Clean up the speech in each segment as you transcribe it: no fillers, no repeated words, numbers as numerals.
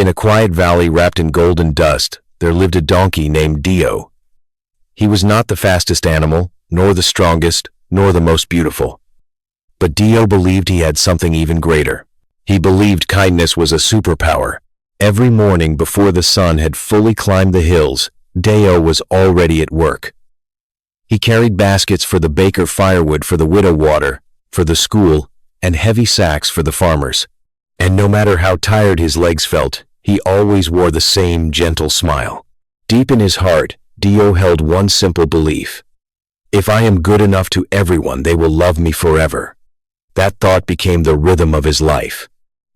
In a quiet valley wrapped in golden dust, there lived a donkey named Dio. He was not the fastest animal, nor the strongest, nor the most beautiful. But Dio believed he had something even greater. He believed kindness was a superpower. Every morning before the sun had fully climbed the hills, Dio was already at work. He carried baskets for the baker, firewood for the widow, water for the school, and heavy sacks for the farmers. And no matter how tired his legs felt, he always wore the same gentle smile. Deep in his heart, Dio held one simple belief. If I am good enough to everyone, they will love me forever. That thought became the rhythm of his life.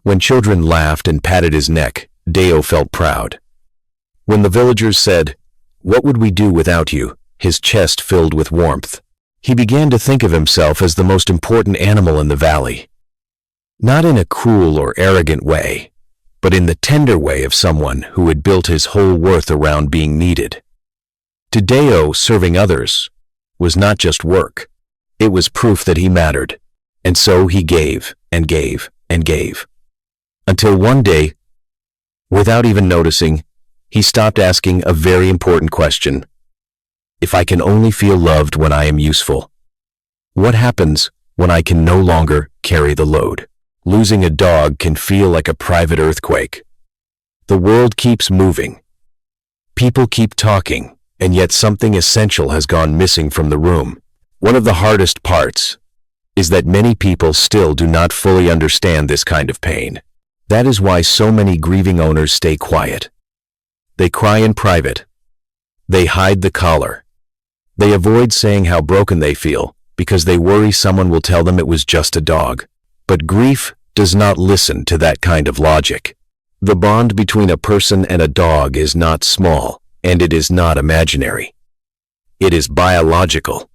When children laughed and patted his neck, Dio felt proud. When the villagers said, "What would we do without you?" his chest filled with warmth. He began to think of himself as the most important animal in the valley. Not in a cruel or arrogant way, but in the tender way of someone who had built his whole worth around being needed. To Dio, serving others was not just work. It was proof that he mattered. And so he gave and gave and gave. Until one day, without even noticing, he stopped asking a very important question. If I can only feel loved when I am useful, what happens when I can no longer carry the load? Losing a dog can feel like a private earthquake. The world keeps moving. People keep talking, and yet something essential has gone missing from the room. One of the hardest parts is that many people still do not fully understand this kind of pain. That is why so many grieving owners stay quiet. They cry in private. They hide the collar. They avoid saying how broken they feel because they worry someone will tell them it was just a dog. But grief does not listen to that kind of logic. The bond between a person and a dog is not small, and it is not imaginary. It is biological.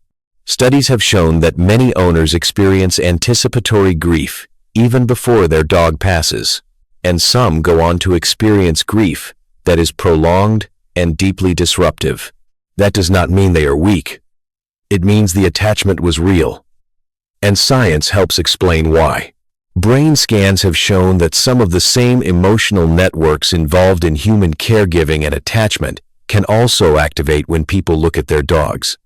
Studies have shown that many owners experience anticipatory grief even before their dog passes, and some go on to experience grief that is prolonged and deeply disruptive. That does not mean they are weak. It means the attachment was real. And science helps explain why. Brain scans have shown that some of the same emotional networks involved in human caregiving and attachment can also activate when people look at their dogs.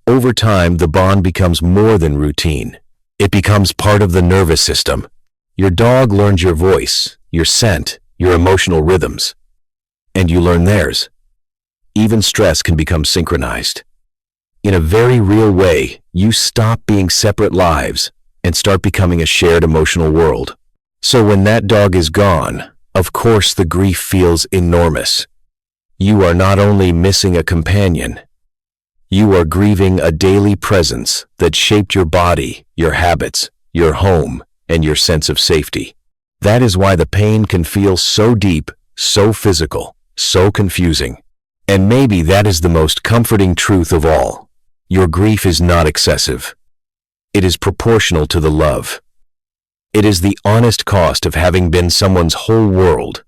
Over time, the bond becomes more than routine. It becomes part of the nervous system. Your dog learns your voice, your scent, your emotional rhythms, and you learn theirs. Even stress can become synchronized. In a very real way, you stop being separate lives and start becoming a shared emotional world. So when that dog is gone, of course the grief feels enormous. You are not only missing a companion, you are grieving a daily presence that shaped your body, your habits, your home, and your sense of safety. That is why the pain can feel so deep, so physical, so confusing. And maybe that is the most comforting truth of all. Your grief is not excessive. It is proportional to the love. It is the honest cost of having been someone's whole world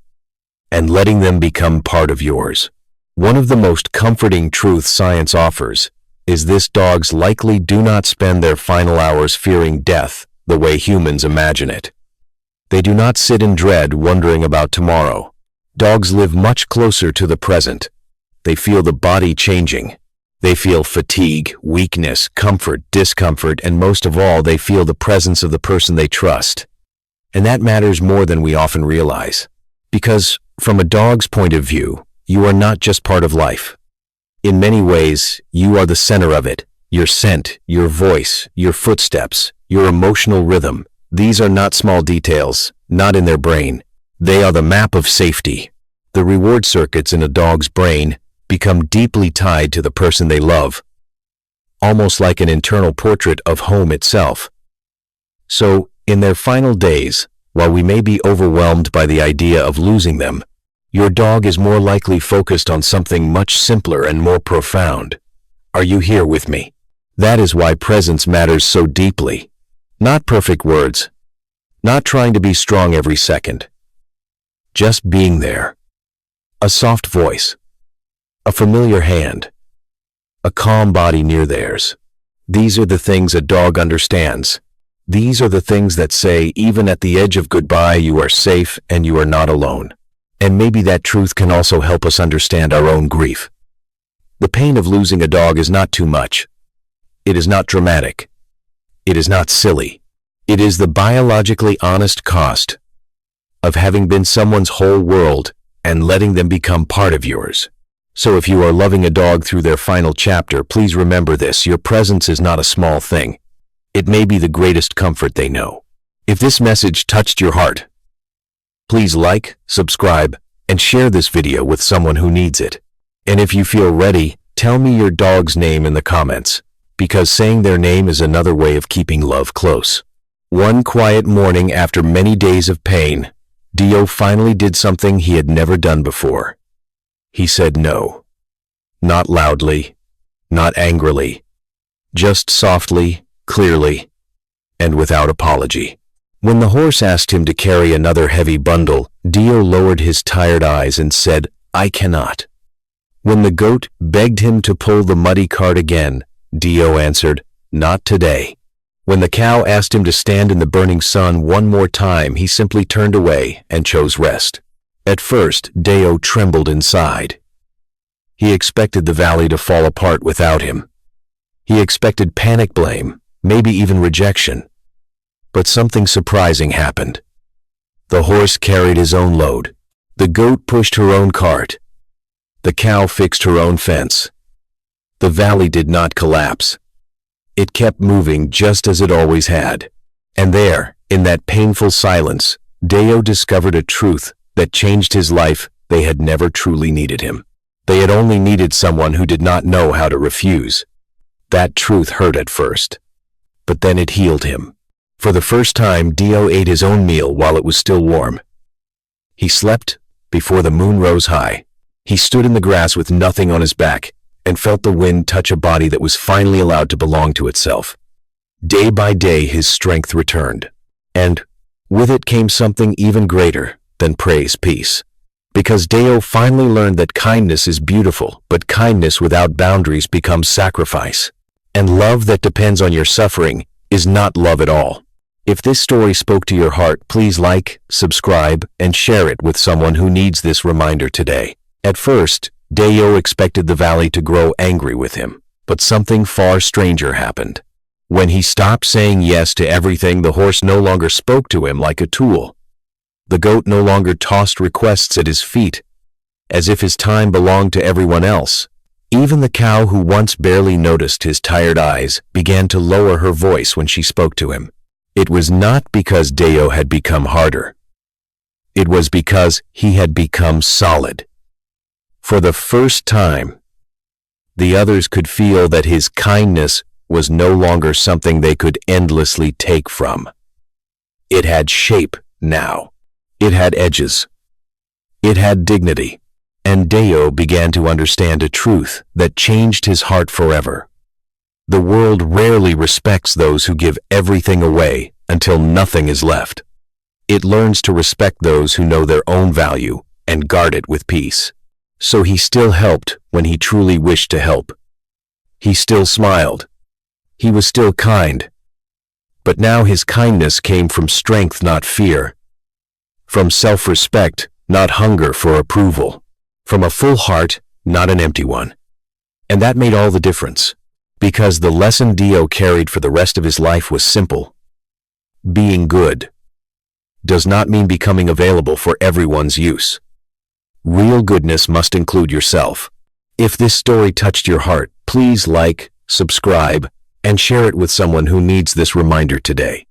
and letting them become part of yours. One of the most comforting truths science offers is this: dogs likely do not spend their final hours fearing death the way humans imagine it. They do not sit in dread wondering about tomorrow. Dogs live much closer to the present. They feel the body changing. They feel fatigue, weakness, comfort, discomfort, and most of all, they feel the presence of the person they trust. And that matters more than we often realize. Because from a dog's point of view, you are not just part of life. In many ways, you are the center of it. Your scent, your voice, your footsteps, your emotional rhythm. These are not small details, not in their brain. They are the map of safety. The reward circuits in a dog's brain become deeply tied to the person they love, almost like an internal portrait of home itself. So, in their final days, while we may be overwhelmed by the idea of losing them, your dog is more likely focused on something much simpler and more profound. Are you here with me? That is why presence matters so deeply. Not perfect words, not trying to be strong every second. Just being there. A soft voice. A familiar hand. A calm body near theirs. These are the things a dog understands. These are the things that say, even at the edge of goodbye, you are safe and you are not alone. And maybe that truth can also help us understand our own grief. The pain of losing a dog is not too much. It is not dramatic. It is not silly. It is the biologically honest cost of having been someone's whole world and letting them become part of yours. So if you are loving a dog through their final chapter, please remember this: your presence is not a small thing. It may be the greatest comfort they know. If this message touched your heart, please like, subscribe, and share this video with someone who needs it. And if you feel ready, tell me your dog's name in the comments, because saying their name is another way of keeping love close. One quiet morning after many days of pain, Dio finally did something he had never done before. He said no. Not loudly, not angrily, just softly, clearly, and without apology. When the horse asked him to carry another heavy bundle, Dio lowered his tired eyes and said, "I cannot." When the goat begged him to pull the muddy cart again, Dio answered, "Not today." When the cow asked him to stand in the burning sun one more time, he simply turned away and chose rest. At first, Dio trembled inside. He expected the valley to fall apart without him. He expected panic, blame, maybe even rejection. But something surprising happened. The horse carried his own load. The goat pushed her own cart. The cow fixed her own fence. The valley did not collapse. It kept moving just as it always had. And there, in that painful silence, Dio discovered a truth that changed his life. They had never truly needed him. They had only needed someone who did not know how to refuse. That truth hurt at first, but then it healed him. For the first time, Dio ate his own meal while it was still warm. He slept before the moon rose high. He stood in the grass with nothing on his back and felt the wind touch a body that was finally allowed to belong to itself. Day by day, his strength returned, and with it came something even greater than praise, peace. Because Dio finally learned that kindness is beautiful, but kindness without boundaries becomes sacrifice. And love that depends on your suffering is not love at all. If this story spoke to your heart, please like, subscribe, and share it with someone who needs this reminder today. At first, Dio expected the valley to grow angry with him, but something far stranger happened. When he stopped saying yes to everything, the horse no longer spoke to him like a tool. The goat no longer tossed requests at his feet, as if his time belonged to everyone else. Even the cow, who once barely noticed his tired eyes, began to lower her voice when she spoke to him. It was not because Dio had become harder. It was because he had become solid. For the first time, the others could feel that his kindness was no longer something they could endlessly take from. It had shape now. It had edges. It had dignity. And Dio began to understand a truth that changed his heart forever. The world rarely respects those who give everything away until nothing is left. It learns to respect those who know their own value and guard it with peace. So he still helped when he truly wished to help. He still smiled. He was still kind. But now his kindness came from strength, not fear. From self-respect, not hunger for approval. From a full heart, not an empty one. And that made all the difference. Because the lesson Dio carried for the rest of his life was simple. Being good does not mean becoming available for everyone's use. Real goodness must include yourself. If this story touched your heart, please like, subscribe, and share it with someone who needs this reminder today.